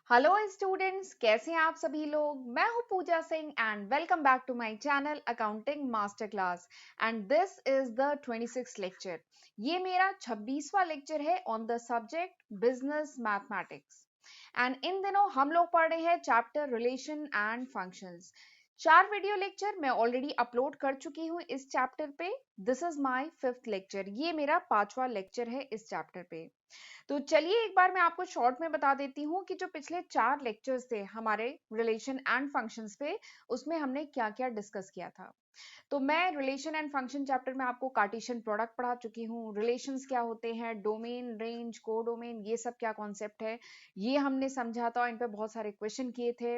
Hello students, कैसे हैं आप सभी लोग। मैं हूं Pooja Singh and welcome back to my channel accounting master class and this is the 26th lecture. ये मेरा 26वां लेक्चर है on the subject business mathematics. And इन दिनों हम लोग पढ़ रहे हैं chapter relation and functions. 4 video lecture मैं ऑलरेडी अपलोड कर चुकी हूँ इस चैप्टर पे। This is my 5th lecture, ये मेरा 5वां लेक्चर है इस चैप्टर पे। तो चलिए एक बार मैं आपको शॉर्ट में बता देती हूँ कि जो पिछले 4 लेक्चर्स थे हमारे रिलेशन एंड फंक्शंस पे, उसमें हमने क्या क्या डिस्कस किया था। तो मैं रिलेशन एंड फंक्शन चैप्टर में आपको कार्टेशियन प्रोडक्ट पढ़ा चुकी हूँ, रिलेशंस क्या होते हैं, डोमेन, रेंज, कोडोमेन, ये सब क्या कॉन्सेप्ट है ये हमने समझा था। इन पे बहुत सारे क्वेश्चन किए थे।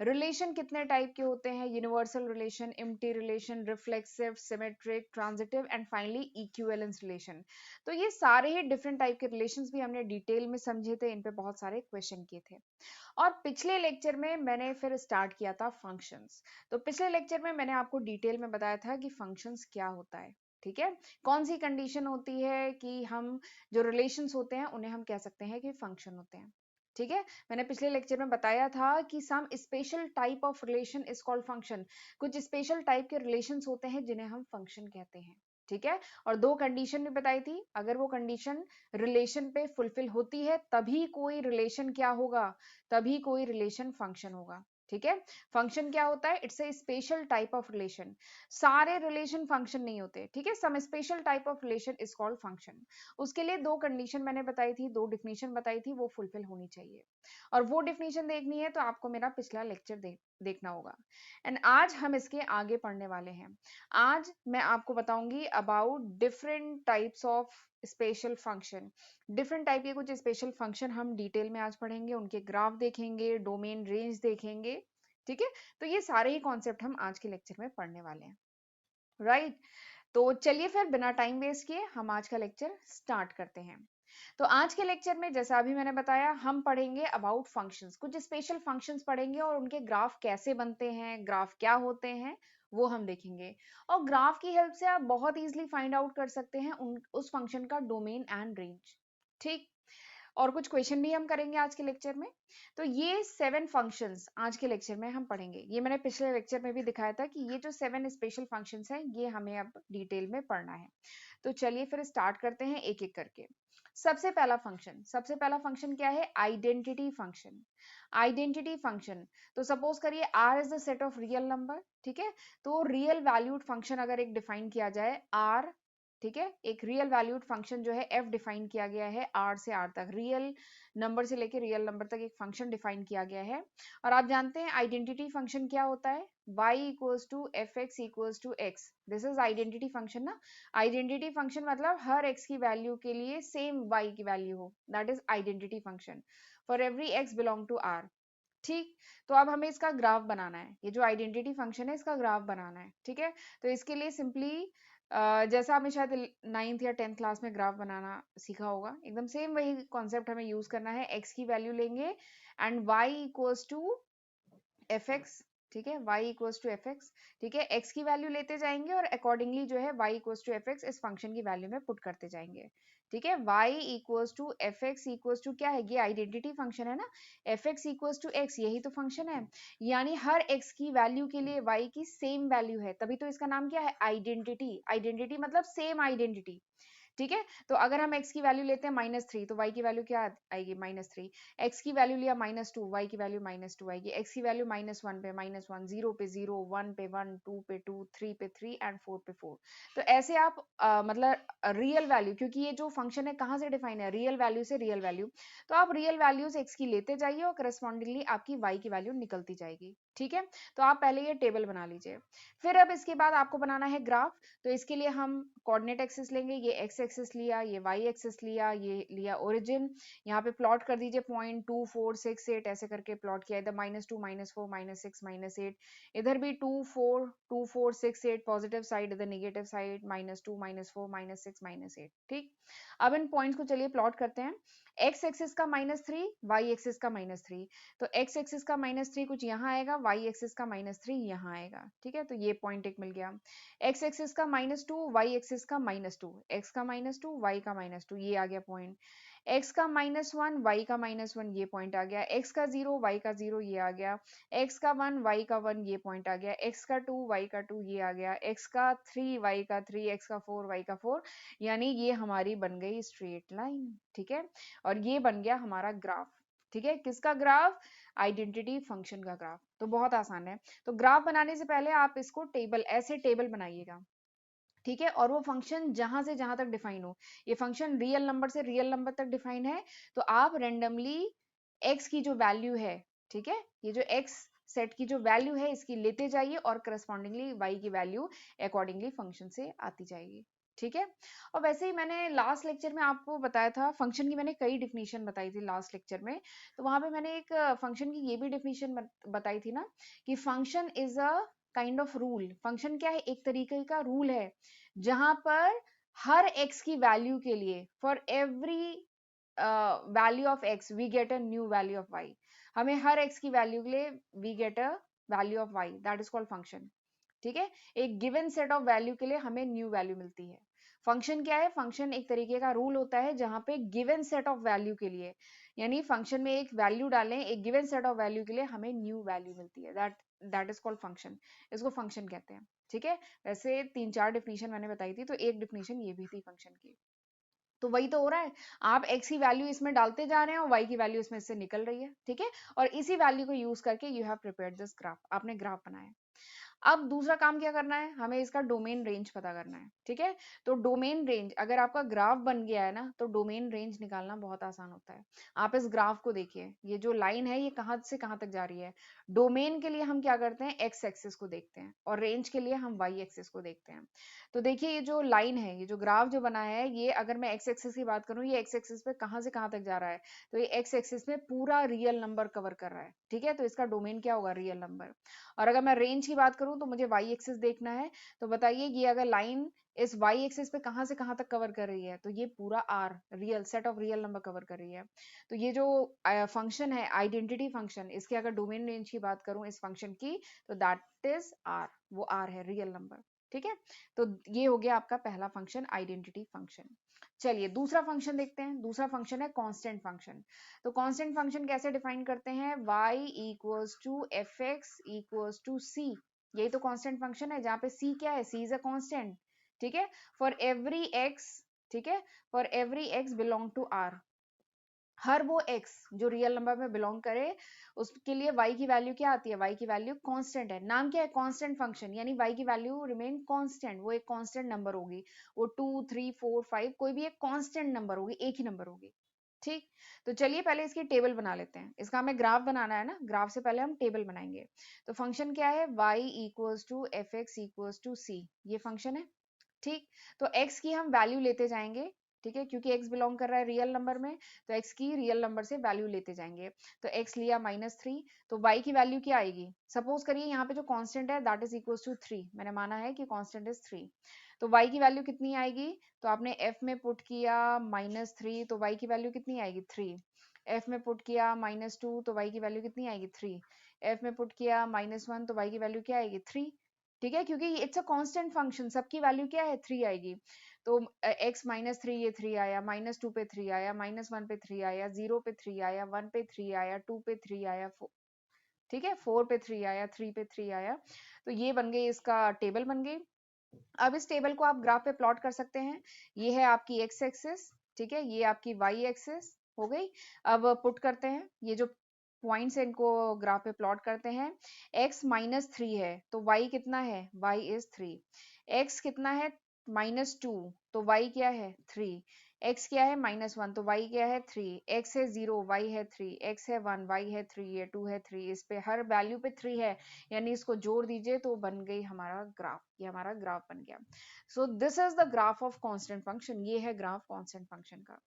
रिलेशन कितने टाइप के होते हैं, universal relation, empty relation, reflexive, symmetric, transitive and finally equivalence relation. तो ये सारे ही डिफरेंट टाइप के रिलेशंस भी हमने डिटेल में समझे थे, इन पे बहुत सारे क्वेश्चन किए थे। और पिछले लेक्चर में मैंने फिर स्टार्ट किया था फंक्शंस। तो पिछले लेक्चर में मैंने आपको डिटेल में बताया था कि फंक्शंस क्या होता है। ठीक है, कौन सी कंडीशन होती है कि हम जो रिलेशंस होते हैं उन्हें हम कह सकते हैं कि फंक्शन होते हैं। ठीक है, मैंने पिछले लेक्चर में बताया था कि some special type of relation is called function. कुछ स्पेशल टाइप के रिलेशंस होते हैं जिन्हें हम फंक्शन कहते हैं। ठीक है, और 2 कंडीशन भी बताई थी, अगर वो कंडीशन रिलेशन पे फुलफिल होती है तभी कोई रिलेशन क्या होगा, तभी कोई रिलेशन फंक्शन होगा। ठीक है, फंक्शन क्या होता है, it's a special type of relation. सारे रिलेशन फंक्शन नहीं होते। ठीक है, some special type of relation is called function. उसके लिए 2 कंडीशन मैंने बताई थी, 2 डिफिनीशन बताई थी, वो फुलफिल होनी चाहिए। और वो डिफिनीशन देखनी है तो आपको मेरा पिछला लेक्चर देखना होगा। एंड आज हम इसके आगे पढ़ने वाले हैं। आज मैं आपको बताऊंगी about different types of special function. Different type के कुछ स्पेशल फंक्शन हम डिटेल में आज पढ़ेंगे, उनके ग्राफ देखेंगे, डोमेन, रेंज देखेंगे। ठीक है, तो ये सारे ही कॉन्सेप्ट हम आज के लेक्चर में पढ़ने वाले हैं। राइट, तो चलिए फिर बिना टाइम वेस्ट किए हम आज का लेक्चर स्टार्ट करते हैं। तो आज के लेक्चर में जैसा अभी मैंने बताया, हम पढ़ेंगे अबाउट फंक्शंस, कुछ स्पेशल फंक्शंस पढ़ेंगे और उनके ग्राफ कैसे बनते हैं, ग्राफ क्या होते हैं वो हम देखेंगे। और ग्राफ की हेल्प से आप बहुत इजीली फाइंड आउट कर सकते हैं उस फंक्शन का डोमेन एंड रेंज। ठीक, और कुछ क्वेश्चन भी हम करेंगे आज के लेक्चर में। तो ये 7 फंक्शंस आज के लेक्चर में हम पढ़ेंगे। ये मैंने पिछले लेक्चर में भी दिखाया था कि ये जो 7 स्पेशल फंक्शंस हैं ये हमें अब डिटेल में पढ़ना है। तो चलिए फिर स्टार्ट करते हैं एक एक करके। सबसे पहला फंक्शन क्या है, आइडेंटिटी फंक्शन। आइडेंटिटी फंक्शन, तो सपोज करिए R is the set of real number. ठीक है, तो रियल वैल्यूड फंक्शन अगर एक डिफाइन किया जाए आर, ठीक है, एक रियल वैल्यूड फंक्शन जो है एफ डिफाइन किया गया है, आर से आर तक, रियल नंबर से लेकर रियल नंबर तक एक फंक्शन डिफाइन किया गया है। और आप जानते हैं आइडेंटिटी फंक्शन क्या होता है, y equals to F x equals to X, this is identity function ना। आइडेंटिटी फंक्शन मतलब हर x की वैल्यू के लिए सेम y की वैल्यू हो, that is identity function for every x belong to r। ठीक, तो अब हमें इसका ग्राफ बनाना है, ये जो आइडेंटिटी फंक्शन है इसका ग्राफ बनाना है। ठीक है, तो इसके लिए सिंपली जैसा आपने शायद 9th या 10th क्लास में ग्राफ बनाना सीखा होगा, एकदम सेम वही कॉन्सेप्ट हमें यूज करना है। x की वैल्यू लेंगे and y equals to F X. ठीक है, y equals to F X. ठीक है, x की वैल्यू लेते जाएंगे और अकॉर्डिंगली जो है y equals to F X इस फंक्शन की वैल्यू में पुट करते जाएंगे। ठीक है, y equals to F x equals to क्या है, ये आइडेंटिटी फंक्शन है ना, F x equals to X, यही तो फंक्शन है। यानी हर x की वैल्यू के लिए y की सेम वैल्यू है, तभी तो इसका नाम क्या है, आइडेंटिटी। आइडेंटिटी मतलब सेम आइडेंटिटी। ठीक है, तो अगर हम x की वैल्यू लेते हैं -3 तो y की वैल्यू क्या आएगी, -3। x की वैल्यू लिया -2, y की वैल्यू -2 आएगी। x की वैल्यू -1 पे -1, 0 पे 0, 1 पे 1, 2 पे 2, 3 पे 3 एंड 4 पे 4। तो ऐसे आप मतलब रियल वैल्यू, क्योंकि ये जो फंक्शन है कहाँ से डिफाइन है, रियल वैल्यू से रियल वैल्यू। तो आप रियल वैल्यूज x की लेते जाइए और करस्पॉन्डिंगली आपकी y की वैल्यू निकलती जाएगी। ठीक है, तो आप पहले ये टेबल बना लीजिए। फिर अब इसके बाद आपको बनाना है ग्राफ। तो इसके लिए हम कोऑर्डिनेट एक्सिस लेंगे, ये एक्स एक्सिस लिया, ये वाई एक्सिस लिया, ये लिया ओरिजिन। यहाँ पे प्लॉट कर दीजिए पॉइंट 2 4 6 8, ऐसे करके प्लॉट किया, इधर -2 -4 -6 -8, इधर भी 2 4 2 4 6 8 पॉजिटिव साइड, इधर नेगेटिव साइड -2 -4 -6 -8। ठीक, अब इन पॉइंट्स को चलिए प्लॉट करते हैं। एक्स एक्सिस का -3, वाई एक्सिस का -3। तो एक्स एक्सिस का -3 कुछ यहाँ आएगा, वाई एक्सिस का -3 यहाँ आएगा। ठीक है, तो ये पॉइंट एक मिल गया। एक्स एक्सिस का -2, वाई एक्सिस का -2, एक्स का -2, वाई का -2, ये आ गया पॉइंट। x का -1 y का -1 ये पॉइंट आ गया, x का 0 y का 0 ये आ गया, x का 1 y का 1 ये पॉइंट आ गया, x का 2 y का 2 ये आ गया, x का 3 y का 3, x का 4 y का 4, यानी ये हमारी बन गई स्ट्रेट लाइन। ठीक है, और ये बन गया हमारा ग्राफ। ठीक है, किसका ग्राफ? आइडेंटिटी फंक्शन का ग्राफ। तो बहुत आसान है। तो ग्राफ बनाने से पहले आप इसको टेबल, ऐसे टेबल बनाइएगा। ठीक है, और वो फंक्शन जहां से जहां तक डिफाइन हो, ये फंक्शन रियल नंबर से रियल नंबर तक डिफाइन है, तो आप रेंडमली x की जो वैल्यू है, ठीक है, ये जो x सेट की जो वैल्यू है इसकी लेते जाइए और करस्पॉन्डिंगली y की वैल्यू अकॉर्डिंगली फंक्शन से आती जाएगी। ठीक है, और वैसे ही मैंने लास्ट लेक्चर में आपको बताया था फंक्शन की, मैंने कई डिफिनीशन बताई थी लास्ट लेक्चर में। तो वहां पे मैंने एक फंक्शन की ये भी डिफिनीशन बताई थी ना, कि function is a kind of rule. Function क्या है? एक तरीके का रूल है जहां पर हर x की वैल्यू के लिए, for every value of x we get a new value of y। हमें हर x की वैल्यू के लिए we get a value of y, that is called function. ठीक है, एक गिवन सेट ऑफ वैल्यू के लिए हमें न्यू वैल्यू मिलती है। फंक्शन क्या है? फंक्शन एक तरीके का रूल होता है जहां पे गिवन सेट ऑफ वैल्यू के लिए, यानी फंक्शन में एक वैल्यू डालें, एक गिवन सेट ऑफ वैल्यू के लिए हमें न्यू वैल्यू मिलती है, दैट इज कॉल्ड फंक्शन। इसको फंक्शन कहते हैं। ठीक है, वैसे 3-4 डिफिनीशन मैंने बताई थी, तो एक डिफिनीशन ये भी थी फंक्शन की। तो वही तो हो रहा है, आप x की वैल्यू इसमें डालते जा रहे हैं और y की वैल्यू इसमें से निकल रही है। ठीक है, और इसी वैल्यू को यूज करके you have prepared this graph, आपने ग्राफ बनाया। अब दूसरा काम क्या करना है? हमें इसका डोमेन रेंज पता करना है। ठीक है, तो डोमेन रेंज, अगर आपका ग्राफ बन गया है ना, तो डोमेन रेंज निकालना बहुत आसान होता है। आप इस ग्राफ को देखिए, ये जो लाइन है ये कहाँ से कहाँ तक जा रही है। डोमेन के लिए हम क्या करते हैं? एक्स एक्सिस को देखते हैं, और रेंज के लिए हम वाई एक्सिस को देखते हैं। तो देखिए, ये जो लाइन है, ये जो ग्राफ जो बना है, ये अगर मैं एक्स एक्सिस की बात करूं, ये एक्स एक्सिस पे कहाँ से कहाँ तक जा रहा है? तो ये एक्स एक्सिस में पूरा रियल नंबर कवर कर रहा है। ठीक है, तो इसका डोमेन क्या होगा? Real number. और अगर मैं रेंज की बात करूं तो मुझे वाई एक्सिस देखना है। तो बताइए, ये अगर लाइन इस वाई एक्सिस पे कहां से कहां तक कवर कर रही है? तो ये पूरा R, real set of real number cover कर रही है। तो ये जो फंक्शन है, आइडेंटिटी फंक्शन, इसके अगर डोमेन रेंज की बात करूं इस फंक्शन की, तो दैट इज आर, वो आर है, रियल नंबर। ठीक है, तो ये हो गया आपका पहला फंक्शन, आइडेंटिटी फंक्शन। चलिए दूसरा फंक्शन देखते हैं। दूसरा फंक्शन है कांस्टेंट फंक्शन। तो कांस्टेंट फंक्शन कैसे डिफाइन करते हैं? y equals to F x equals to C. यही तो कांस्टेंट फंक्शन है, जहां पे c क्या है? c is a constant. ठीक है, फॉर एवरी x, ठीक है, for every x belong to r, हर वो x जो रियल नंबर में बिलोंग करे उसके लिए y की वैल्यू क्या आती है? y की वैल्यू कांस्टेंट है। नाम क्या है? कांस्टेंट फंक्शन, यानी y की वैल्यू रिमेन कांस्टेंट, वो एक कांस्टेंट नंबर होगी। वो 2 3 4 5 कोई भी एक कांस्टेंट नंबर होगी, एक ही नंबर होगी। ठीक, तो चलिए पहले इसकी टेबल बना लेते हैं। इसका हमें ग्राफ बनाना है ना, ग्राफ से पहले हम टेबल बनाएंगे। तो फंक्शन क्या है? y equals to F x equals to C, ये फंक्शन है। ठीक, तो x की हम वैल्यू लेते जाएंगे। ठीक है, क्योंकि x बिलोंग कर रहा है रियल नंबर में, तो x की रियल नंबर से वैल्यू लेते जाएंगे। तो x लिया -3, तो y की वैल्यू क्या आएगी? सपोज करिए यहाँ पे जो कांस्टेंट है दैट इज इक्वल्स टू 3, मैंने माना है कि कांस्टेंट इज 3। तो y की वैल्यू कितनी आएगी? तो आपने f में पुट किया -3, तो y की वैल्यू कितनी आएगी? 3। f में पुट किया -2, तो y की वैल्यू कितनी आएगी? 3। f में पुट किया -1, तो y की वैल्यू क्या आएगी? 3। ठीक है, क्योंकि इट्स अ कांस्टेंट फंक्शन, सबकी वैल्यू क्या है? 3 आएगी। तो x -3, ये 3 आया, -2 पे 3 आया, -1 पे 3 आया, 0 पे 3 आया, 1 पे 3 आया, 2 पे 3 आया, ठीक है, 4 पे 3 आया, 3 पे 3 आया। तो ये बन गई, इसका टेबल बन गई। अब इस टेबल को आप ग्राफ पे प्लॉट कर सकते हैं। ये है आपकी x एक्सिस, ठीक है, ये आपकी y एक्सिस हो गई। अब पुट करते हैं ये जो पॉइंट्स है, इनको ग्राफ पे प्लॉट करते हैं। x -3 है, तो y कितना है? y is 3। x कितना है? -2, तो y क्या है? 3। x क्या है? -1, तो y क्या है? 3। x है 0, y है 3, x है 1, y है 3, ये 2 है 3, इस पे हर वैल्यू पे 3 है, यानी इसको जोड़ दीजिए तो बन गई हमारा ग्राफ। ये हमारा ग्राफ बन गया। So this is the graph of constant function, ये है ग्राफ कांस्टेंट फंक्शन का।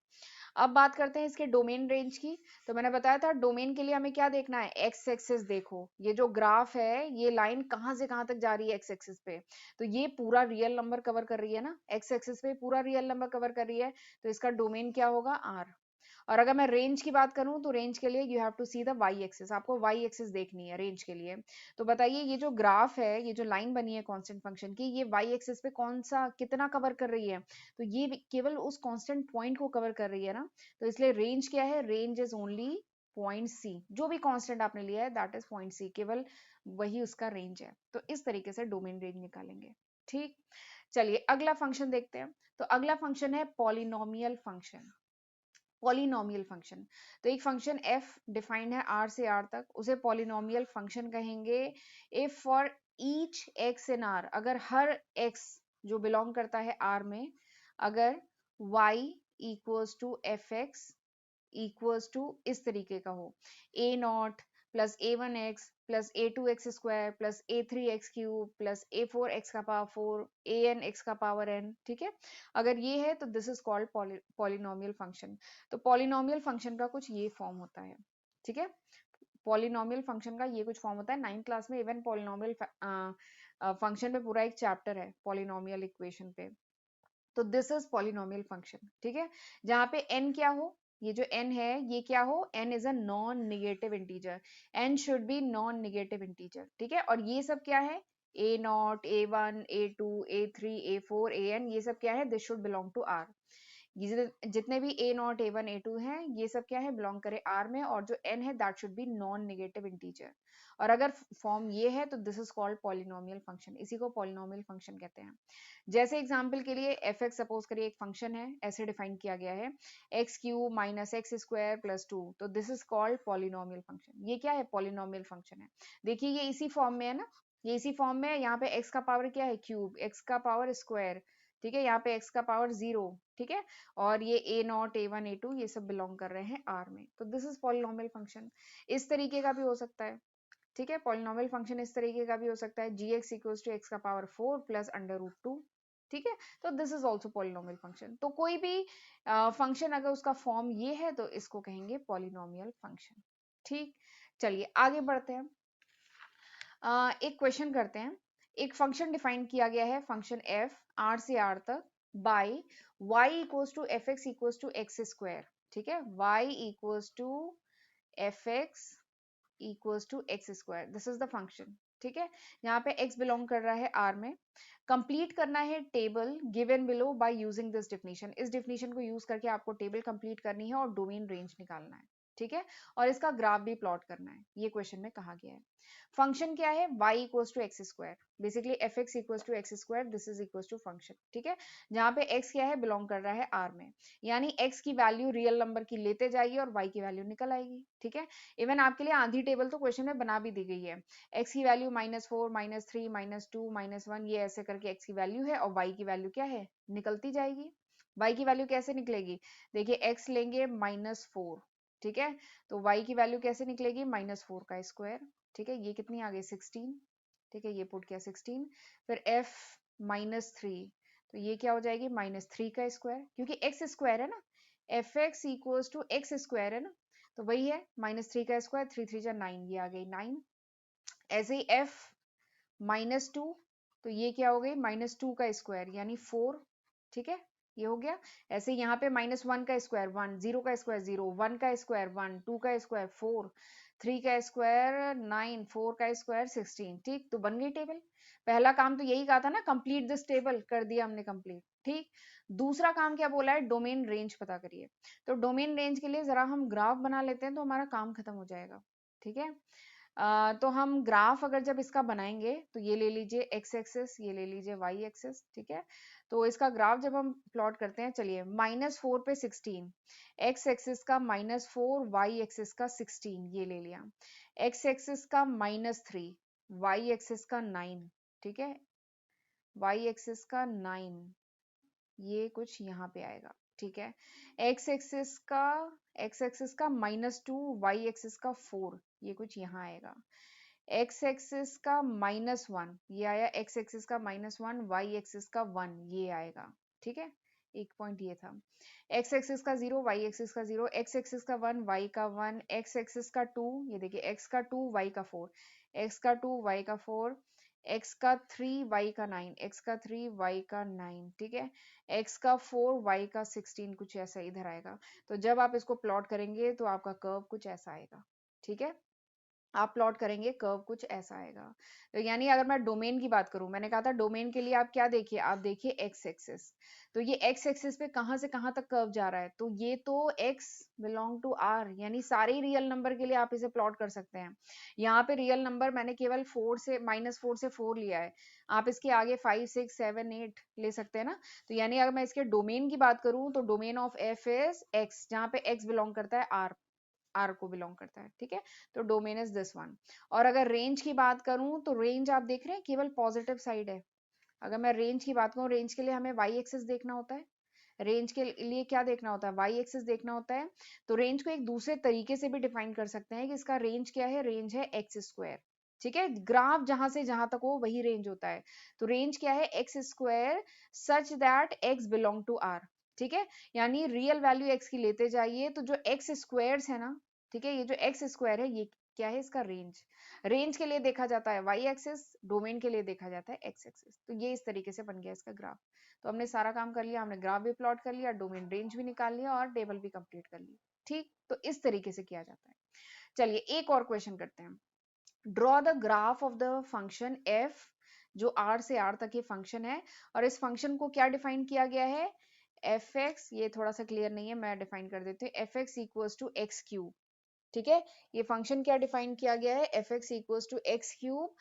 अब बात करते हैं इसके डोमेन रेंज की। तो मैंने बताया था डोमेन के लिए हमें क्या देखना है? X axis. देखो ये जो ग्राफ है, ये लाइन कहाँ से कहाँ तक जा रही है एक्स एक्सिस पे? तो ये पूरा रियल नंबर कवर कर रही है ना, एक्स एक्सिस पे पूरा रियल नंबर कवर कर रही है, तो इसका डोमेन क्या होगा? आर। और अगर मैं रेंज की बात करूं तो रेंज के लिए you have to see the Y axis, आपको वाई एक्सिस देखनी है रेंज के लिए। तो बताइए ये जो ग्राफ है, ये जो लाइन बनी है कांस्टेंट फंक्शन की, ये वाई एक्सिस पे कौन सा कितना कवर कर रही है? तो ये केवल उस कांस्टेंट पॉइंट को कवर कर रही है ना, तो इसलिए रेंज क्या है? Range is only point C, जो भी कांस्टेंट आपने लिया है दैट इज पॉइंट सी, केवल वही उसका रेंज है। तो इस तरीके से डोमेन रेंज निकालेंगे। ठीक, चलिए अगला फंक्शन देखते हैं। तो अगला फंक्शन है पॉलिनोमियल फंक्शन। पॉलिनोमियल फंक्शन, तो एक फंक्शन f डिफाइंड है r से r तक, उसे पॉलिनोमियल फंक्शन कहेंगे if for each x in r, अगर हर x जो बिलोंग करता है r में, अगर y equals to F x equals to इस तरीके का हो, A naught plus A one X plus A two x square plus A three X cube plus A four X का power four A N X का power N, ठीक है। अगर ये है तो this is called polynomial function. तो polynomial function का कुछ ये फॉर्म होता है, ठीक है। पॉलिनोमियल फंक्शन का ये कुछ फॉर्म होता है। 9th क्लास में इवन पॉलिनोमियल फंक्शन पे पूरा एक चैप्टर है पॉलिनोमियल इक्वेशन पे। तो दिस इज पॉलिनोमियल फंक्शन, ठीक है, जहां पे n क्या हो, ये जो n है ये क्या हो, n is a non negative integer, n should be non negative integer, ठीक है। और ये सब क्या है, a not, a1, a2, a3, a4, an, ये सब क्या है, this should belong to r। ये जितने भी a नॉट, a1, a2 हैं, ये सब क्या है, बिलोंग करे r में, और जो n है that should be non negative integer. और अगर फॉर्म ये है तो this is called polynomial function, इसी को पॉलिनोमियल फंक्शन कहते हैं। जैसे एग्जांपल के लिए एफ एक्स सपोज करिए एक फंक्शन है, ऐसे डिफाइन किया गया है, X cube minus X square plus two, तो this is called polynomial function. ये क्या है, पॉलिनोमियल फंक्शन है। देखिए ये इसी फॉर्म में है ना, ये इसी फॉर्म में है। यहाँ पे एक्स का पावर क्या है, क्यूब, एक्स का पावर स्क्वायर, ठीक है, यहाँ पे एक्स का पावर जीरो, ठीक है। और ये A naught, A one, A two, ये सब बिलोंग कर रहे हैं आर में, तो दिस इज पॉलिनोमियल फंक्शन। इस तरीके का भी हो सकता है, ठीक है। पॉलिनोमियल फंक्शन इस तरीके का भी हो सकता है, G X equals to X का power four plus under root two, ठीक है। तो this is also polynomial function. तो कोई भी फंक्शन अगर उसका फॉर्म ये है तो इसको कहेंगे पॉलिनोमियल फंक्शन। ठीक, चलिए आगे बढ़ते हैं। एक क्वेश्चन करते हैं। एक फंक्शन डिफाइन किया गया है, फंक्शन f r से r तक, by y equals to F x equals to x square, ठीक है, y equals to F x equals to x square, this is the function, ठीक है। यहाँ पे x बिलोंग कर रहा है r में। कंप्लीट करना है table given below by using this definition, इस डिफिनीशन को यूज करके आपको टेबल कंप्लीट करनी है और डोमेन रेंज निकालना है, ठीक है। और इसका ग्राफ भी प्लॉट करना है, ये क्वेश्चन में कहा गया है। फंक्शन क्या है, y equals to x square, basically F x equals to x square, this is equals to function, ठीक है। जहाँ पे x क्या है, बिलोंग कर रहा है r में, यानी x की वैल्यू रियल नंबर की लेते जाइए और y की वैल्यू निकल आएगी, ठीक है। इवन आपके लिए आधी टेबल तो क्वेश्चन में बना भी दी गई है, x की वैल्यू -4, -3, -2, -1, ये ऐसे करके x की वैल्यू है, और y की वैल्यू क्या है, निकलती जाएगी। y की वैल्यू कैसे निकलेगी, देखिए x लेंगे -4, ठीक है, तो y की वैल्यू कैसे निकलेगी, -4 का स्क्वायर, ठीक है, ये कितनी आ गई 16, ठीक है, ये पुट किया 16, फिर f -3, तो ये क्या हो जाएगी -3 का स्क्वायर, क्योंकि x स्क्वायर है ना, F x equals to x square है ना, तो वही है -3 का स्क्वायर, 3 3 जा 9, ये आ गई 9। ऐसे ही f -2, तो ये क्या हो गई -2 का स्क्वायर यानी 4, ठीक है, ये हो गया। ऐसे यहाँ पे -1 का स्क्वायर 1, 0 का स्क्वायर 0, 1 का स्क्वायर 1, 2 का स्क्वायर 4, 3 का स्क्वायर 9, 4 का स्क्वायर 16, ठीक, तो बन गई टेबल। पहला काम तो यही कहा था ना, कंप्लीट दिस टेबल, कर दिया हमने कंप्लीट, ठीक। दूसरा काम क्या बोला है, डोमेन रेंज पता करिए। तो डोमेन रेंज के लिए जरा हम ग्राफ बना लेते हैं तो हमारा काम खत्म हो जाएगा, ठीक है। तो हम ग्राफ अगर जब इसका बनाएंगे तो ये ले लीजिए x एक्सिस, ये ले लीजिए y एक्सिस, ठीक है। तो इसका ग्राफ जब हम प्लॉट करते हैं, चलिए -4 पे 16, x एक्सिस का -4, y एक्सिस का 16, ये ले लिया, x एक्सिस का -3, y एक्सिस का 9, ठीक है, y एक्सिस का 9, ये कुछ यहाँ पे आएगा, ठीक है। x एक्सिस का -2, y एक्सिस का 4, ये कुछ यहाँ आएगा। x एक्सिस का -1, ये आया, x एक्सिस का -1, y एक्सिस का 1, ये आएगा, ठीक है। एक पॉइंट ये था, x एक्सिस का 0, y एक्सिस का 0, x एक्सिस का 1, y का 1, x एक्सिस का 2, ये देखिए x का 2, y का 4, x का 2, y का 4, x का 3 y का 9, x का 3 y का 9, ठीक है, x का 4 y का 16, कुछ ऐसा इधर आएगा। तो जब आप इसको प्लॉट करेंगे तो आपका कर्व कुछ ऐसा आएगा, ठीक है, आप प्लॉट करेंगे कर्व कुछ ऐसा आएगा। तो यानी अगर मैं डोमेन की बात करूं, मैंने कहा था डोमेन के लिए आप क्या देखिए, आप देखिए एक्स एक्सिस। तो ये एक्स एक्सिस पे कहां से कहां तक कर्व जा रहा है, तो ये तो x बिलोंग टू r, यानी सारे रियल नंबर के लिए आप इसे प्लॉट कर सकते हैं। यहाँ पे रियल नंबर मैंने केवल 4 से -4 से 4 लिया है, आप इसके आगे 5 6 7 8 ले सकते हैं ना। तो यानी अगर मैं इसके डोमेन की बात करूं तो domain of f is x, जहाँ पे x बिलोंग करता है r, आर को बिलोंग करता है, ठीक है। तो डोमेन इज दिस वन। और अगर रेंज की बात करूं तो रेंज आप देख रहे हैं केवल पॉजिटिव साइड है। अगर मैं रेंज की बात करूं, रेंज के लिए हमें वाई एक्सिस देखना होता है, रेंज के लिए क्या देखना होता है, वाई एक्सिस देखना होता है। तो रेंज को एक दूसरे तरीके से भी डिफाइन कर सकते हैं कि इसका रेंज क्या है, रेंज है एक्स स्क्वायर, ठीक है। ग्राफ जहां से जहां तक हो वही रेंज होता है। तो रेंज क्या है, X square such that X belong to R, ठीक है। यानी रियल वैल्यू एक्स की लेते जाइए, तो जो एक्स स्क्वायर्स है ना, ठीक है, ये जो एक्स स्क्वायर है ये क्या है, इसका रेंज। रेंज के लिए देखा जाता है वाई एक्सिस, डोमेन के लिए देखा जाता है एक्स एक्सिस। तो ये इस तरीके से बन गया इसका ग्राफ। तो हमने सारा काम कर लिया, हमने ग्राफ भी प्लॉट कर लिया, डोमेन रेंज भी निकाल लिया और टेबल भी कंप्लीट कर ली, ठीक। तो इस तरीके से किया जाता है। चलिए एक और क्वेश्चन करते हैं। Draw the graph of the function F, जो आर से आर तक ये फंक्शन है, और इस फंक्शन को क्या डिफाइन किया गया है, एफ एक्स, ये थोड़ा सा क्लियर नहीं है, मैं डिफाइन कर देती हूँ, F x equals to x cube, ठीक है। ये फंक्शन क्या डिफाइन किया गया है, F x equals to x cube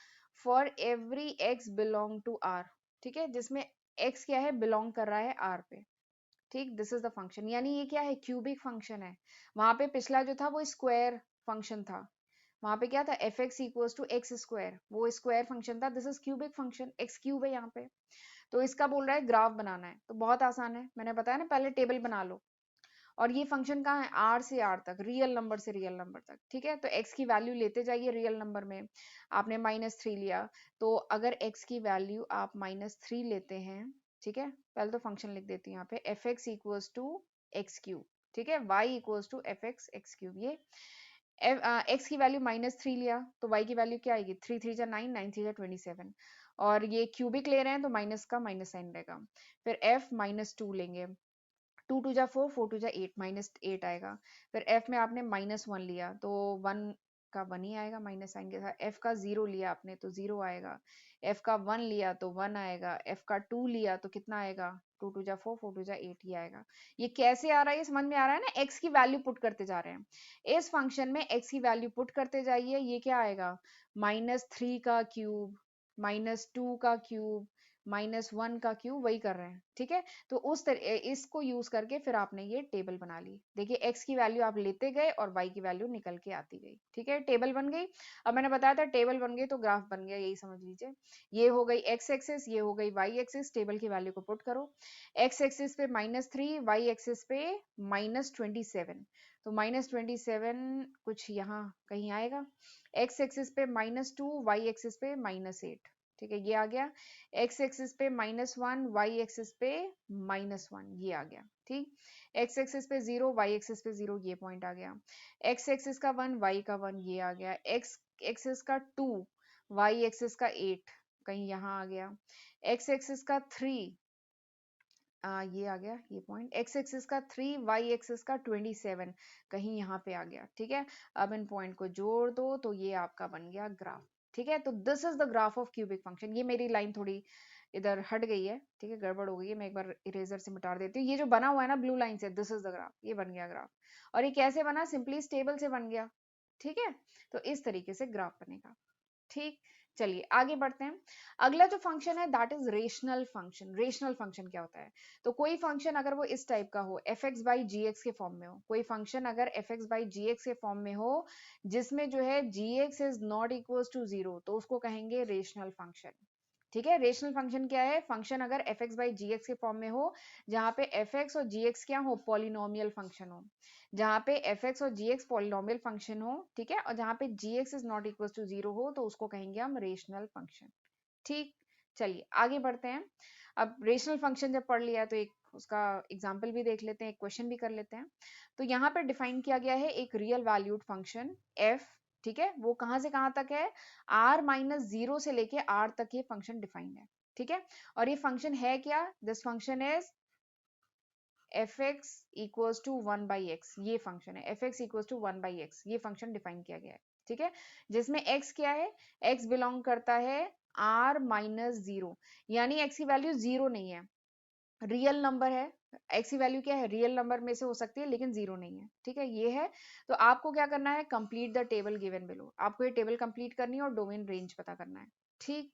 for every X belong to R, ठीक है, जिसमें एक्स क्या है, बिलोंग कर रहा है आर पे, ठीक। दिस इज द फंक्शन, यानी ये क्या है, क्यूबिक फंक्शन है। वहां पे पिछला जो था वो स्क्वायर फंक्शन था, वहां पे क्या था, f x equals to x square, वो स्क्वायर फंक्शन था। This is cubic function, x cube है यहाँ पे। तो इसका बोल रहा है ग्राफ बनाना है, तो बहुत आसान है, मैंने बताया ना, पहले टेबल बना लो। और ये फंक्शन कहाँ है, आर से आर तक, रियल नंबर से रियल नंबर तक, ठीक है। तो एक्स की वैल्यू लेते जाइए रियल नंबर में, आपने -3 लिया, तो अगर एक्स की वैल्यू आप -3 लेते हैं, ठीक है, पहले तो फंक्शन लिख देती हूँ यहाँ पे, f x equals to x cube, ठीक है, y equals to F x x cube. ये एक्स की वैल्यू -3 लिया, तो वाई की वैल्यू क्या आएगी, 3 3 जा 9, 9 3 जा 27, और ये क्यूबिक ले रहे हैं तो माइनस का माइनस साइन रहेगा। फिर एफ -2 लेंगे, 2 2 जा 4, 4 2 जा 8, -8 आएगा। फिर एफ में आपने -1 लिया तो 1 का 1 ही आएगा माइनस साइन के साथ। एफ का 0 लिया आपने तो 0 आएगा। एफ का 1 लिया तो 1 आएगा। एफ का 2 लिया तो कितना आएगा, 2 2 जा 4, 4 2 जा 8 ही आएगा। ये कैसे आ रहा है, ये समझ में आ रहा है ना, एक्स की वैल्यू पुट करते जा रहे हैं इस फंक्शन में, एक्स की वैल्यू पुट करते जाइए, ये क्या आएगा, -3 का क्यूब, -2 का क्यूब, -1 का क्यूब, वही कर रहे हैं, ठीक है। तो उस इसको यूज करके फिर आपने ये टेबल बना ली। देखिए एक्स की वैल्यू आप लेते गए और वाई की वैल्यू निकल के आती गई, ठीक है, टेबल बन गई। अब मैंने बताया था टेबल बन गई तो ग्राफ बन गया, यही समझ लीजिए। ये हो गई एक्स एक्सिस, ये हो गई वाई एक्सिस, टेबल की वैल्यू को पुट करो। एक्स एक्सिस पे -3, वाई एक्सिस पे -27, तो -27 कुछ यहाँ कहीं आएगा। एक्स एक्सिस पे -2, वाई एक्सिस पे -8, ठीक है, ये आ गया। एक्स एक्सिस पे -1, वाई एक्सिस पे -1, ये आ गया, ठीक। एक्स एक्सिस पे 0, वाई एक्सिस पे 0, ये पॉइंट आ गया। एक्स एक्सिस का 1, वाई का 1, ये आ गया। एक्स एक्सिस का 2, वाई एक्सिस का 8, कहीं यहाँ आ गया। एक्स एक्सिस का 3, ये आ गया, ये पॉइंट। एक्स एक्सिस का 3, वाई एक्सिस का 27, कहीं यहाँ पे आ गया, ठीक है। अब इन पॉइंट को जोड़ दो तो ये आपका बन गया ग्राफ, ठीक है। तो this is the graph of cubic function. ये मेरी लाइन थोड़ी इधर हट गई है, ठीक है, गड़बड़ हो गई है, मैं एक बार इरेजर से मिटा देती हूँ। ये जो बना हुआ है ना ब्लू लाइन से, दिस इज द ग्राफ, ये बन गया ग्राफ। और ये कैसे बना, सिंपली टेबल से बन गया, ठीक है। तो इस तरीके से ग्राफ बनेगा, ठीक। चलिए आगे बढ़ते हैं। अगला जो फंक्शन है that is rational function. Rational function क्या होता है, तो कोई फंक्शन अगर वो इस टाइप का हो, F x by ji x के फॉर्म में हो, कोई फंक्शन अगर F x by ji x के फॉर्म में हो, जिसमें जो है G X is not equal to 0, तो उसको कहेंगे रेशनल फंक्शन, ठीक है। रेशनल फंक्शन क्या है, फंक्शन अगर F x by ji x के फॉर्म में हो, जहां पे एफ एक्स और जी एक्स क्या हो, पॉलिनोमियल फंक्शन हो, जहां पे एफ एक्स और जी एक्स पॉलिनोमियल फंक्शन हो, ठीक है, और जहां पे G X is not equal to 0 हो, तो उसको कहेंगे हम रेशनल फंक्शन, ठीक। चलिए आगे बढ़ते हैं। अब रेशनल फंक्शन जब पढ़ लिया तो एक उसका एग्जाम्पल भी देख लेते हैं, एक क्वेश्चन भी कर लेते हैं। तो यहाँ पर डिफाइन किया गया है एक रियल वैल्यूड फंक्शन एफ, ठीक है, वो कहाँ से कहाँ तक है, r माइनस जीरो से लेके r तक ये फंक्शन डिफाइंड है, ठीक है। और ये फंक्शन है क्या, this function is f x equals to one by x, ये फंक्शन है F x equals to one by x, ये फंक्शन डिफाइन किया गया है, ठीक है। जिसमें x क्या है, x बिलोंग करता है r माइनस जीरो, यानी x की वैल्यू जीरो नहीं है, रियल नंबर है। x की वैल्यू क्या है, रियल नंबर में से हो सकती है लेकिन जीरो नहीं है, ठीक है, ये है। तो आपको क्या करना है, complete the table given below, आपको ये टेबल कंप्लीट करनी है और डोमेन रेंज पता करना है, ठीक।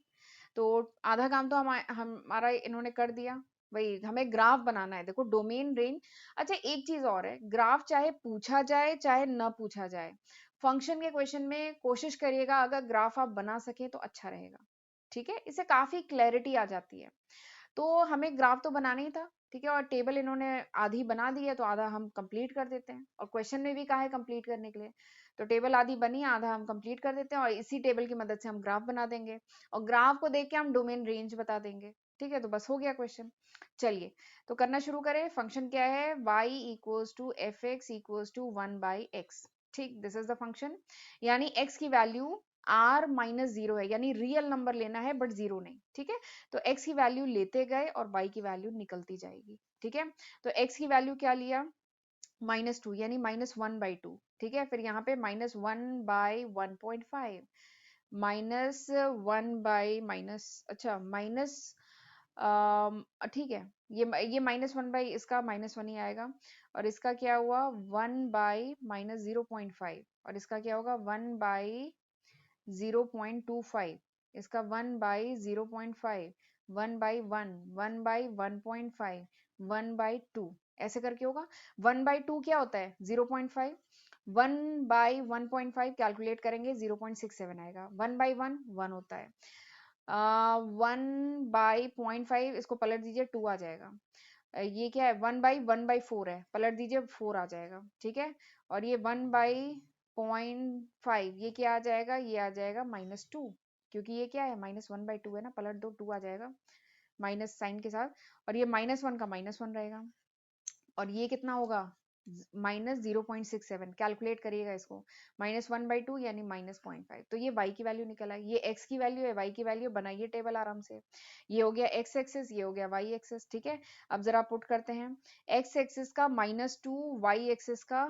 तो आधा काम तो हमारा इन्होंने कर दिया, वही हमें ग्राफ बनाना है, देखो डोमेन रेंज। अच्छा एक चीज और है, ग्राफ चाहे पूछा जाए चाहे न पूछा जाए, फंक्शन के क्वेश्चन में कोशिश करिएगा अगर ग्राफ आप बना सके तो अच्छा रहेगा, ठीक है, इससे काफी क्लैरिटी आ जाती है। तो हमें ग्राफ तो बनाना ही था, ठीक है, और टेबल इन्होंने आधी बना दी है तो आधा हम कंप्लीट कर देते हैं, और क्वेश्चन में भी कहा है कंप्लीट करने के लिए, तो टेबल आधी बनी है, आधा हम कंप्लीट कर देते हैं और इसी टेबल की मदद से हम ग्राफ बना देंगे, और ग्राफ को देख के हम डोमेन रेंज बता देंगे, ठीक है। तो बस हो गया क्वेश्चन। चलिए तो करना शुरू करें। फंक्शन क्या है, y equals to F x equals to one by x, ठीक, दिस इज द फंक्शन। यानी x की वैल्यू r माइनस जीरो है, यानी रियल नंबर लेना है बट जीरो नहीं, ठीक है। तो x की वैल्यू लेते गए और y की वैल्यू निकलती जाएगी, ठीक है। तो x की वैल्यू क्या लिया, माइनस टू, यानी माइनस वन बाई टू, ठीक है। फिर यहाँ पे minus one by 1.5, minus one by minus, अच्छा माइनस, ठीक है, ये माइनस वन बाई इसका माइनस वन ही आएगा, और इसका क्या हुआ, वन बाई माइनस 0.5, और इसका क्या होगा, वन बाई 0.25, इसका 1/0.5, 1/1, 1/1.5, 1/2, ऐसे करके होगा। 1/2 क्या होता है, 0.5, 1/1.5 कैलकुलेट करेंगे 0.67 आएगा, 1/1 1 होता है, 1/0.5 इसको पलट दीजिए 2 आ जाएगा। ये क्या है, 1/1/4 है, पलट दीजिए 4 आ जाएगा, ठीक है। और ये 1/0.5 ये क्या आ जाएगा, ये आ जाएगा -2, क्योंकि ये क्या है -1/2 है ना, पलट दो 2 आ जाएगा माइनस साइन के साथ, और ये -1 का -1 रहेगा, और ये कितना होगा, -0.67, कैलकुलेट करिएगा इसको, -1/2 यानी -0.5, तो ये y की वैल्यू निकल आई, ये x की वैल्यू है, y की वैल्यू, बनाइए टेबल आराम से। ये हो गया x एक्सिस, ये हो गया y एक्सिस, ठीक है। अब जरा पुट करते हैं, x एक्सिस का -2, y एक्सिस का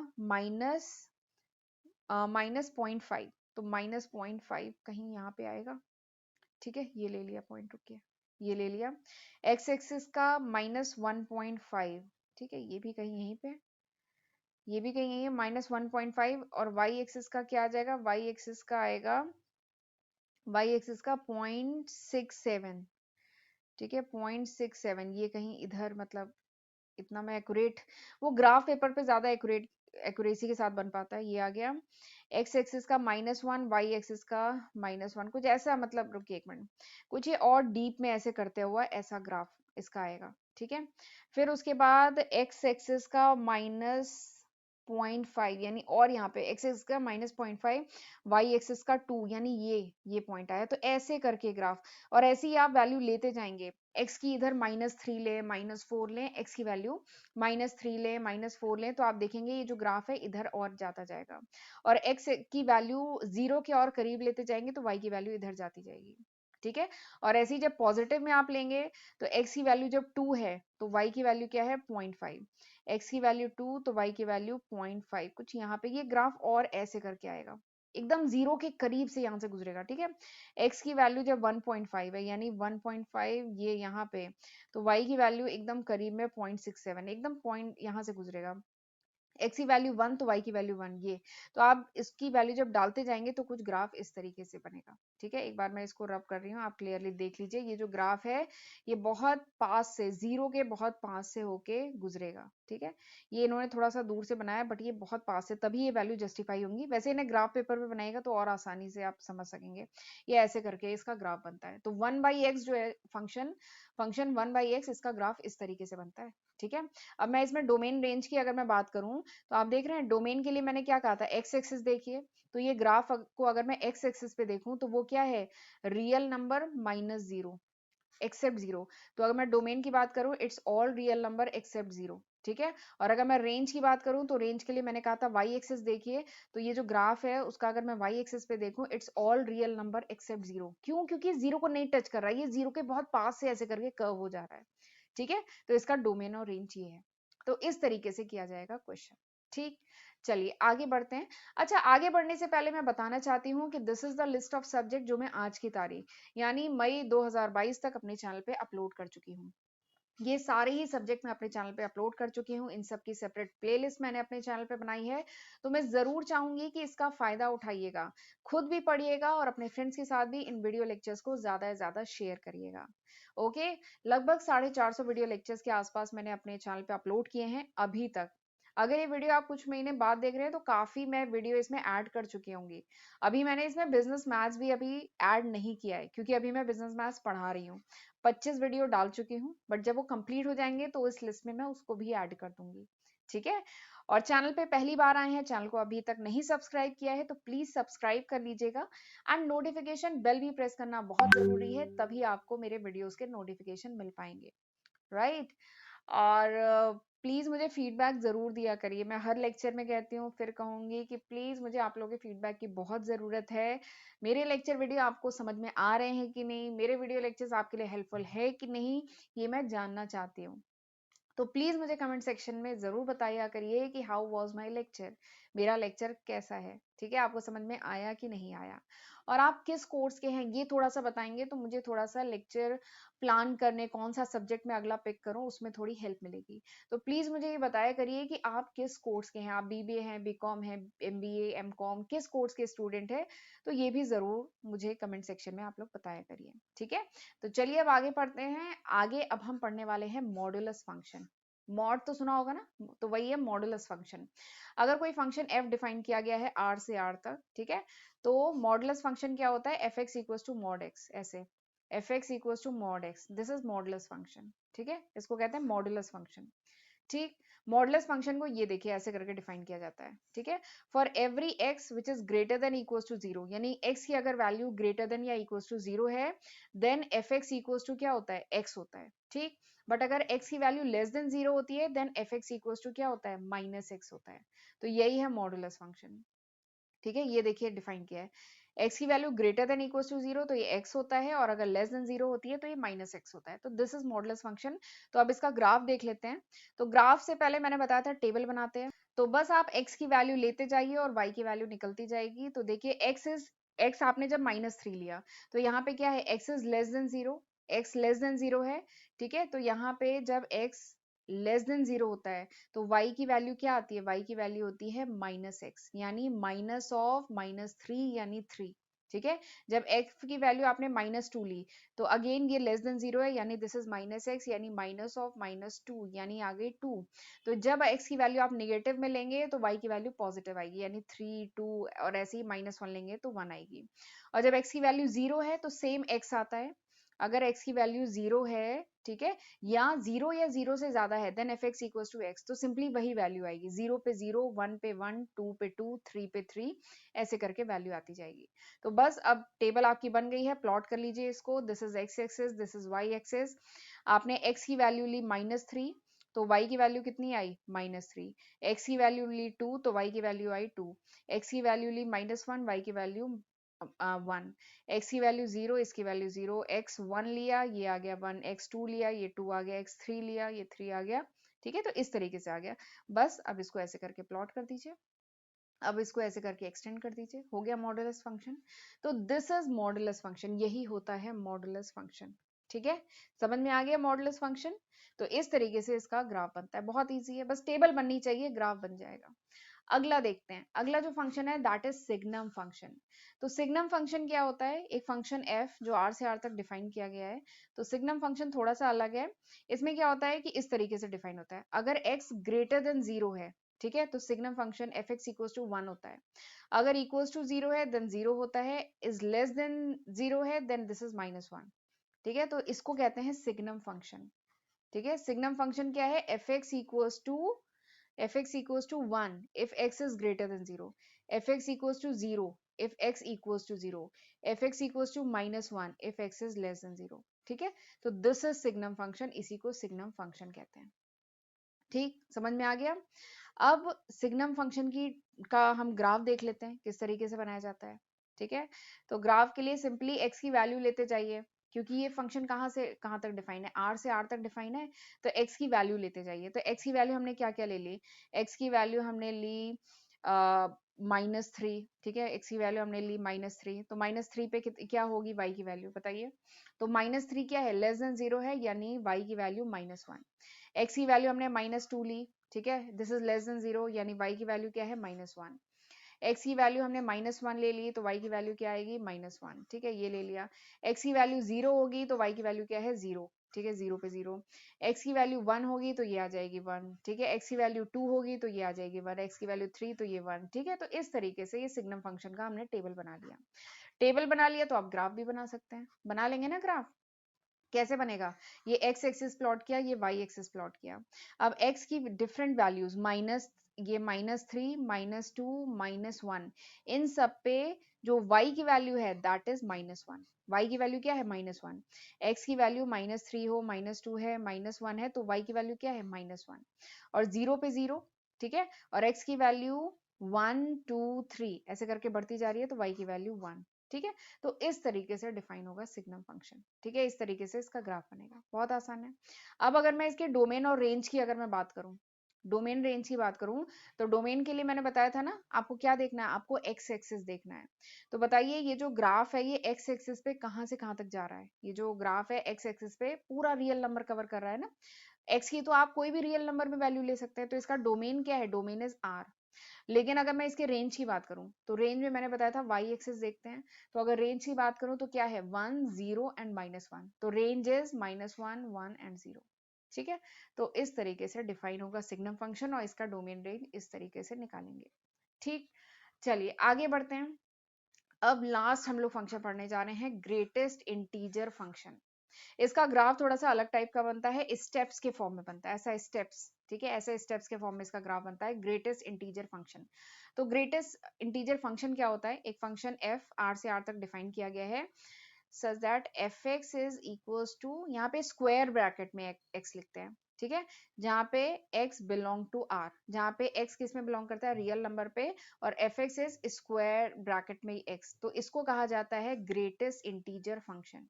-0.5, तो -0.5 कहीं यहाँ पे आएगा, ठीक है, ये ले लिया पॉइंट, रुकिए, ये ले लिया, x एक्सिस का -1.5, ठीक है, ये भी कहीं यहीं पे, ये भी कहीं यहीं है -1.5, और y एक्सिस का क्या आ जाएगा, y एक्सिस का आएगा, y एक्सिस का 0.67, ठीक है, 0.67, ये कहीं इधर, मतलब इतना मैं एक्यूरेट, वो ग्राफ पेपर पे ज्यादा एक्यूरेसी के साथ बन पाता है, ये आ गया। x एक्सिस का -1, y एक्सिस का -1, कुछ ऐसा, मतलब रुकिए एक मिनट, कुछ ये और डीप में ऐसे करते हुआ ऐसा ग्राफ इसका आएगा, ठीक है। फिर उसके बाद x एक्सिस का -0.5, यानी, और यहाँ पे x एक्सिस का -0.5, y एक्सिस का 2, यानी ये पॉइंट आया, तो ऐसे करके ग्राफ, और ऐसे ही आप वैल्यू लेते जाएंगे, x की इधर -3 ले, -4 लें, x की वैल्यू -3 लें, -4 लें, तो आप देखेंगे ये जो ग्राफ है इधर और जाता जाएगा, और x की वैल्यू जीरो के और करीब लेते जाएंगे तो y की वैल्यू इधर जाती जाएगी, ठीक है। और ऐसे ही जब पॉजिटिव में आप लेंगे तो x की वैल्यू जब 2 है तो y की वैल्यू क्या है, 0.5, x की वैल्यू 2 तो y की वैल्यू 0.5, कुछ यहाँ पे ये ग्राफ और ऐसे करके आएगा, एकदम जीरो के करीब से यहाँ से गुजरेगा, ठीक है। x की वैल्यू जब 1.5 है, यानी 1.5 ये यहाँ पे, तो y की वैल्यू एकदम करीब में 0.67, एकदम पॉइंट यहाँ से गुजरेगा, x की वैल्यू 1 तो y की वैल्यू 1, ये, तो आप इसकी वैल्यू जब डालते जाएंगे तो कुछ ग्राफ इस तरीके से बनेगा, ठीक है। एक बार मैं इसको रब कर रही हूँ, आप क्लियरली देख लीजिए, ये जो ग्राफ है ये बहुत पास से, जीरो के बहुत पास से होके गुजरेगा, ठीक है। ये इन्होंने थोड़ा सा दूर से बनाया बट ये बहुत पास से, तभी ये वैल्यू जस्टिफाई होंगी, वैसे इन्हें ग्राफ पेपर पे बनाएगा तो और आसानी से आप समझ सकेंगे, ये ऐसे करके इसका ग्राफ बनता है। तो 1/x जो है फंक्शन, फंक्शन 1/x, इसका ग्राफ इस तरीके से बनता है, ठीक है। अब मैं इसमें डोमेन रेंज की अगर मैं बात करूं तो आप देख रहे हैं डोमेन के लिए मैंने क्या कहा था, एक्स एक्सिस देखिए, तो ये ग्राफ को अगर मैं एक्स एक्सिस पे देखूं तो वो क्या है, रियल नंबर -0 एक्सेप्ट जीरो, तो अगर मैं डोमेन की बात करूं it's all real number except zero, ठीक है। और अगर मैं रेंज की बात करूं तो रेंज के लिए मैंने कहा था वाई एक्सिस देखिए, तो ये जो ग्राफ है उसका अगर मैं वाई एक्सिस पे देखूं, it's all real number except zero. क्यों? क्योंकि जीरो को नहीं टच कर रहा है, ये जीरो के बहुत पास से ऐसे करके कर्व हो जा रहा है। ठीक है, तो इसका डोमेन और रेंज ये है। तो इस तरीके से किया जाएगा क्वेश्चन। ठीक, चलिए आगे बढ़ते हैं। अच्छा, आगे बढ़ने से पहले मैं बताना चाहती हूँ कि this is the list of subject जो मैं आज की तारीख यानी मई 2022 तक अपने चैनल पे अपलोड कर चुकी हूँ। ये सारे ही सब्जेक्ट मैं अपने चैनल पे अपलोड कर चुकी हूँ। इन सब की सेपरेट प्लेलिस्ट मैंने अपने चैनल पे बनाई है। तो मैं जरूर चाहूंगी कि इसका फायदा उठाइएगा, खुद भी पढ़िएगा और अपने फ्रेंड्स के साथ भी इन वीडियो लेक्चर्स को ज्यादा से ज्यादा शेयर करिएगा। ओके, लगभग 450 वीडियो लेक्चर्स के आसपास मैंने अपने चैनल पे अपलोड किए हैं अभी तक। अगर ये वीडियो आप कुछ महीने बाद देख रहे हैं तो काफी मैं वीडियो इसमें ऐड कर चुकी होंगी। अभी मैंने इसमें बिजनेस मैथ्स भी अभी ऐड नहीं किया है, क्योंकि अभी मैं बिजनेस मैथ्स पढ़ा रही हूँ। 25 वीडियो डाल चुकी हूँ, बट जब वो कंप्लीट हो जाएंगे तो इस लिस्ट में मैं उसको भी ऐड कर दूंगी। ठीक है। और चैनल पे पहली बार आए हैं, चैनल को अभी तक नहीं सब्सक्राइब किया है तो प्लीज सब्सक्राइब कर लीजिएगा। एंड नोटिफिकेशन बेल भी प्रेस करना बहुत जरूरी है, तभी आपको मेरे वीडियोस के नोटिफिकेशन मिल पाएंगे। राइट। और प्लीज मुझे फीडबैक जरूर दिया करिए। मैं हर लेक्चर में कहती हूँ, फिर कहूंगी कि प्लीज मुझे आप लोगों के फीडबैक की बहुत जरूरत है। मेरे लेक्चर वीडियो आपको समझ में आ रहे हैं कि नहीं, मेरे वीडियो लेक्चर्स आपके लिए हेल्पफुल है कि नहीं, ये मैं जानना चाहती हूँ। तो प्लीज मुझे कमेंट सेक्शन में जरूर बताया करिए कि हाउ वाज माय लेक्चर, मेरा लेक्चर कैसा है। ठीक है, आपको समझ में आया कि नहीं आया, और आप किस कोर्स के हैं ये थोड़ा सा बताएंगे तो मुझे थोड़ा सा लेक्चर प्लान करने, कौन सा सब्जेक्ट मैं अगला पिक करूं, उसमें थोड़ी हेल्प मिलेगी। तो प्लीज मुझे ये बताया करिए कि आप किस कोर्स के हैं, आप बीबीए हैं, बीकॉम है, एमबीए, एमकॉम, किस कोर्स के स्टूडेंट है। तो ये भी जरूर मुझे कमेंट सेक्शन में आप लोग बताया करिए। ठीक है, तो चलिए अब आगे पढ़ते हैं। आगे अब हम पढ़ने वाले हैं मॉडुलस फंक्शन। मॉड तो सुना होगा ना, तो वही है मॉडुलस फंक्शन। अगर कोई फंक्शन f डिफाइन किया गया है r से r तक, ठीक है, तो मॉडुलस फंक्शन क्या होता है, F x equal to mod X, ऐसे F x equal to mod X, this is modulus function. ठीक है, इसको कहते हैं मॉडुलस फंक्शन। ठीक, मॉडुलस फंक्शन को ये देखिए ऐसे करके डिफाइन किया जाता है। ठीक है, for every x which is greater than equal to zero, यानी एक्स की अगर वैल्यू ग्रेटर देन या इक्वल टू जीरो है, then f x equal to क्या होता है, एक्स होता है। ठीक, बट अगर x की वैल्यू लेस देन जीरो होती है, then f x equal to क्या होता है, माइनस एक्स होता है। तो यही है मॉडुलस फंक्शन। ठीक है, ये देखिए डिफाइन किया है, x की value greater than equal to zero तो ये x होता है, और अगर लेस देन जीरो होती है तो ये माइनस एक्स होता है। तो दिस इज मॉडुलस फंक्शन। तो अब इसका ग्राफ देख लेते हैं। तो ग्राफ से पहले मैंने बताया था टेबल बनाते हैं। तो बस आप x की वैल्यू लेते जाइए और y की वैल्यू निकलती जाएगी। तो देखिए x आपने जब -3 लिया, तो यहाँ पे क्या है, x is less than zero, x less than zero है। ठीक है, तो यहाँ पे जब x लेस देन जीरो होता है तो y की वैल्यू क्या आती है, y की वैल्यू होती है -x, यानी माइनस ऑफ -3 यानी 3। ठीक है, जब x की वैल्यू आपने -2 ली, तो अगेन ये लेस देन जीरो है, यानी दिस इज -x, यानी माइनस ऑफ -2 यानी आ गई 2। तो जब x की वैल्यू आप नेगेटिव में लेंगे तो y की वैल्यू पॉजिटिव आएगी, यानी 3 2, और ऐसे ही -1 लेंगे तो 1 आएगी। और जब x की वैल्यू 0 है तो सेम x आता है। अगर x की वैल्यू 0 है, ठीक है, या 0 या 0 से ज्यादा है, then f x equal to x, तो सिंपली वही वैल्यू आएगी, 0 पे 0, 1 पे 1, 2 पे 2, 3 पे 3, ऐसे करके वैल्यू आती जाएगी। तो बस अब टेबल आपकी बन गई है, प्लॉट कर लीजिए इसको। This is x axis, this is y axis. आपने x की वैल्यू ली -3, तो y की वैल्यू कितनी आई, -3। x की वैल्यू ली 2, तो y की वैल्यू आई 2। x की वैल्यू ली -1, y की वैल्यू 1। x की वैल्यू 0, इसकी वैल्यू 0, x1 लिया, ये आ गया 1, x2 लिया, ये 2 आ गया, x3 लिया, ये 3 आ गया। ठीक है, तो इस तरीके से आ गया। बस अब इसको ऐसे करके प्लॉट कर दीजिए, अब इसको ऐसे करके एक्सटेंड कर दीजिए, हो गया मॉडुलस फंक्शन। तो दिस इज मॉडुलस फंक्शन, यही होता है मॉडुलस फंक्शन। ठीक है, समझ में आ गया मॉडुलस फंक्शन। तो इस तरीके से इसका ग्राफ बनता है, बहुत इजी है, बस टेबल बननी चाहिए, ग्राफ बन जाएगा। अगला देखते हैं, अगला जो फंक्शन है दैट इज सिग्नम फंक्शन। तो सिग्नम फंक्शन क्या होता है, एक फंक्शन f जो r से r तक डिफाइन किया गया है। तो सिग्नम फंक्शन थोड़ा सा अलग है। इसमें क्या होता है कि इस तरीके से डिफाइन होता है, अगर x ग्रेटर देन जीरो है, ठीक है, तो signum function f x equal to 1 होता है। अगर इक्वल टू जीरो है देन जीरो होता है, इज लेस देन जीरो है देन दिस इज -1। ठीक है, तो इसको कहते हैं सिग्नम फंक्शन। ठीक है, सिग्नम फंक्शन क्या है, F x equals to fx equals to 1 if x is greater than 0, fx equals to 0 if x equals to 0, fx equals to -1 if x is less than 0। ठीक है, तो this is signum function, इसी को signum function कहते हैं। ठीक, समझ में आ गया। अब सिग्नम फंक्शन की का हम ग्राफ देख लेते हैं किस तरीके से बनाया जाता है। ठीक है, तो ग्राफ के लिए सिंपली x की वैल्यू लेते जाइए, क्योंकि ये फंक्शन कहाँ से कहाँ तक डिफाइन है, r से r तक डिफाइन है, तो x की वैल्यू लेते जाइए। तो x की वैल्यू हमने क्या क्या ले ली, x की वैल्यू हमने ली -3। ठीक है, x की वैल्यू हमने ली -3, तो -3 पे क्या होगी y की वैल्यू बताइए। तो -3 क्या है, लेस देन 0 है, यानी y की वैल्यू -1। x की वैल्यू हमने -2 ली, ठीक है, दिस इज लेस देन 0, यानी y की वैल्यू क्या है, -1। x की वैल्यू हमने -1 ले ली, तो y की वैल्यू क्या आएगी, -1। ठीक है, ये ले लिया। x की वैल्यू 0 होगी तो y की वैल्यू क्या है, 0। ठीक है, 0 पे 0। x की वैल्यू 1 होगी तो ये आ जाएगी 1। ठीक है, x की वैल्यू 2 होगी तो ये आ जाएगी 1, x की वैल्यू 3 तो ये 1। ठीक है, तो इस तरीके से ये सिग्नम फंक्शन का हमने टेबल बना लिया। टेबल बना लिया तो आप ग्राफ भी बना सकते हैं, बना लेंगे ना ग्राफ। कैसे बनेगा, ये x एक्सिस प्लॉट किया, ये y एक्सिस प्लॉट किया। अब x की डिफरेंट वैल्यूज माइनस, ये -3, -2, -1, इन सब पे जो y की वैल्यू है दैट इज -1। y की वैल्यू क्या है, -1। x की वैल्यू -3 हो, -2 है, -1 है, तो y की वैल्यू क्या है, -1। और 0 पे 0। ठीक है, और x की वैल्यू 1 2 3 ऐसे करके बढ़ती जा रही है, तो y की वैल्यू 1। ठीक है, तो इस तरीके से डिफाइन होगा सिग्नम फंक्शन। ठीक है, इस तरीके से इसका ग्राफ बनेगा, बहुत आसान है। अब अगर मैं इसके डोमेन और रेंज की अगर मैं बात करूं, डोमेन रेंज की बात करूं, तो डोमेन के लिए मैंने बताया था ना, आपको क्या देखना है, आपको एक्स एक्सिस देखना है। तो बताइए ये जो ग्राफ है ये एक्स एक्सिस पे कहां से कहां तक जा रहा है, ये जो ग्राफ है एक्स एक्सिस पे पूरा रियल नंबर कवर कर रहा है ना। एक्स की तो आप कोई भी रियल नंबर में वैल्यू ले सकते हैं, तो इसका डोमेन क्या है, डोमेन इज आर। लेकिन अगर मैं इसके रेंज की बात करूं, तो रेंज में मैंने बताया था वाई एक्सिस देखते हैं। तो अगर रेंज की बात करूं तो क्या है, 1 0 एंड -1, तो रेंज इज -1 1 एंड 0। ठीक है, तो इस तरीके से डिफाइन होगा सिग्नम फंक्शन, और इसका डोमेन रेंज इस तरीके से निकालेंगे। ठीक, चलिए आगे बढ़ते हैं। अब लास्ट हम लोग फंक्शन पढ़ने जा रहे हैं, ग्रेटेस्ट इंटीजर फंक्शन। इसका ग्राफ थोड़ा सा अलग टाइप का बनता है, स्टेप्स के फॉर्म में बनता है, ऐसा स्टेप्स। ठीक है, ऐसे स्टेप्स के फॉर्म में इसका ग्राफ बनता है, ग्रेटेस्ट इंटीजर फंक्शन। तो ग्रेटेस्ट इंटीजर फंक्शन क्या होता है, एक फंक्शन f r से r तक डिफाइन किया गया है, such that fx is equals to, यहाँ पे स्क्वायर ब्रैकेट में x लिखते हैं। ठीक है, जहाँ पे x बिलोंग टू r, जहाँ पे x किस में बिलोंग करता है, रियल नंबर पे, और fx इज स्क्वायर ब्रैकेट में x, तो इसको कहा जाता है ग्रेटेस्ट इंटीजर फंक्शन।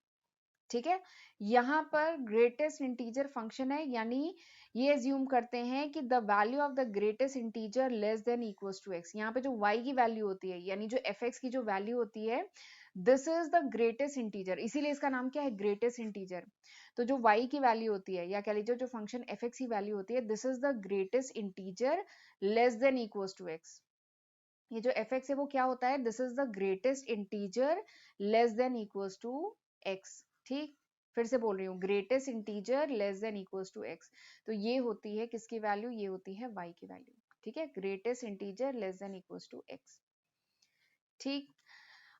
ठीक है, यहाँ पर ग्रेटेस्ट इंटीजर फंक्शन है, यानी ये एज्यूम करते हैं कि the value of the greatest integer less than equals to x. यहाँ पे जो y की वैल्यू होती है, यानी जो fx की जो वैल्यू होती है, this is the greatest integer, इसीलिए इसका नाम क्या है, ग्रेटेस्ट इंटीजर। तो जो y की वैल्यू होती है, या कह लीजिए जो फंक्शन fx की वैल्यू होती है, this is the greatest integer less than equals to x. ये जो fx है वो क्या होता है, this is the greatest integer less than equals to x. ठीक, फिर से बोल रही हूँ, greatest integer less than equals to x. तो ये होती है किसकी वैल्यू, ये होती है y की वैल्यू। ठीक है, greatest integer less than equals to x. ठीक,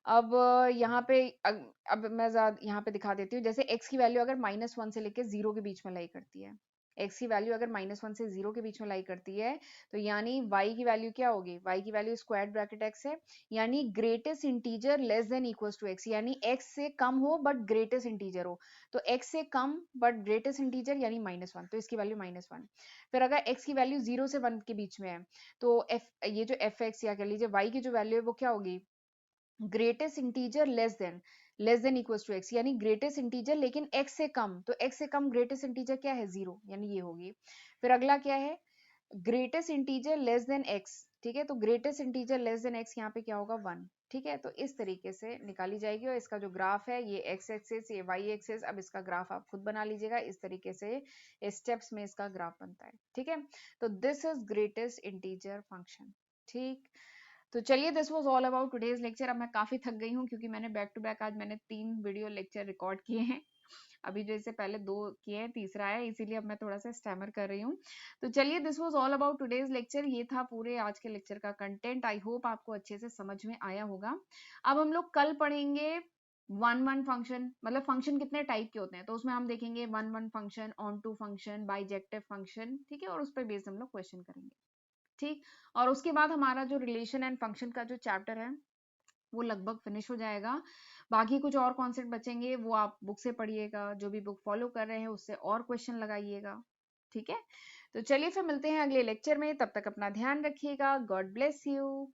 अब यहाँ पे अब मैं यहाँ पे दिखा देती हूँ, जैसे x की वैल्यू अगर -1 से लेके 0 के बीच में लाई करती है, x की वैल्यू अगर -1 से 0 के बीच में लाई करती है, तो यानी y की वैल्यू क्या होगी, y की वैल्यू स्क्वायर ब्रैकेट x है, यानी greatest integer less than equals to x, यानी x से कम हो बट ग्रेटेस्ट इंटीजर हो। तो x से कम बट ग्रेटेस्ट इंटीजर यानी -1, तो इसकी वैल्यू -1। फिर अगर x की वैल्यू 0 से 1 के बीच में है, तो ये जो fx या कह लीजिए y की जो वैल्यू है वो क्या होगी, greatest integer less than equals to x, यानी ग्रेटेस्ट इंटीजर लेकिन x से कम, तो x से कम ग्रेटेस्ट इंटीजर क्या है, 0, यानी ये होगी। फिर अगला क्या है, greatest integer less then x। ठीक है, तो greatest integer less then x यहाँ पे क्या होगा, 1। ठीक है, तो इस तरीके से निकाली जाएगी, और इसका जो ग्राफ है ये x एक्सिस, ये y एक्सिस, अब इसका ग्राफ आप खुद बना लीजिएगा, इस तरीके से स्टेप्स में इसका ग्राफ बनता है। ठीक है, तो this is greatest integer function. ठीक, तो चलिए this was all about today's lecture. अब मैं काफी थक गई हूँ, क्योंकि मैंने बैक टू बैक आज मैंने 3 वीडियो लेक्चर रिकॉर्ड किए हैं। अभी जो इससे पहले 2 किए हैं, तीसरा है, इसीलिए अब मैं थोड़ा सा स्टैमर कर रही हूँ। तो चलिए this was all about today's lecture, ये था पूरे आज के लेक्चर का कंटेंट। आई होप आपको अच्छे से समझ में आया होगा। अब हम लोग कल पढ़ेंगे वन वन फंक्शन, मतलब फंक्शन कितने टाइप के होते हैं, तो उसमें हम देखेंगे one one function, onto function, bijective function. ठीक है, और उस पर बेस्ड हम लोग क्वेश्चन करेंगे। ठीक, और उसके बाद हमारा जो रिलेशन एंड फंक्शन का जो चैप्टर है वो लगभग फिनिश हो जाएगा। बाकी कुछ और कॉन्सेप्ट बचेंगे, वो आप बुक से पढ़िएगा, जो भी बुक फॉलो कर रहे हैं उससे और क्वेश्चन लगाइएगा। ठीक है? तो चलिए फिर मिलते हैं अगले लेक्चर में, तब तक अपना ध्यान रखिएगा। God bless you.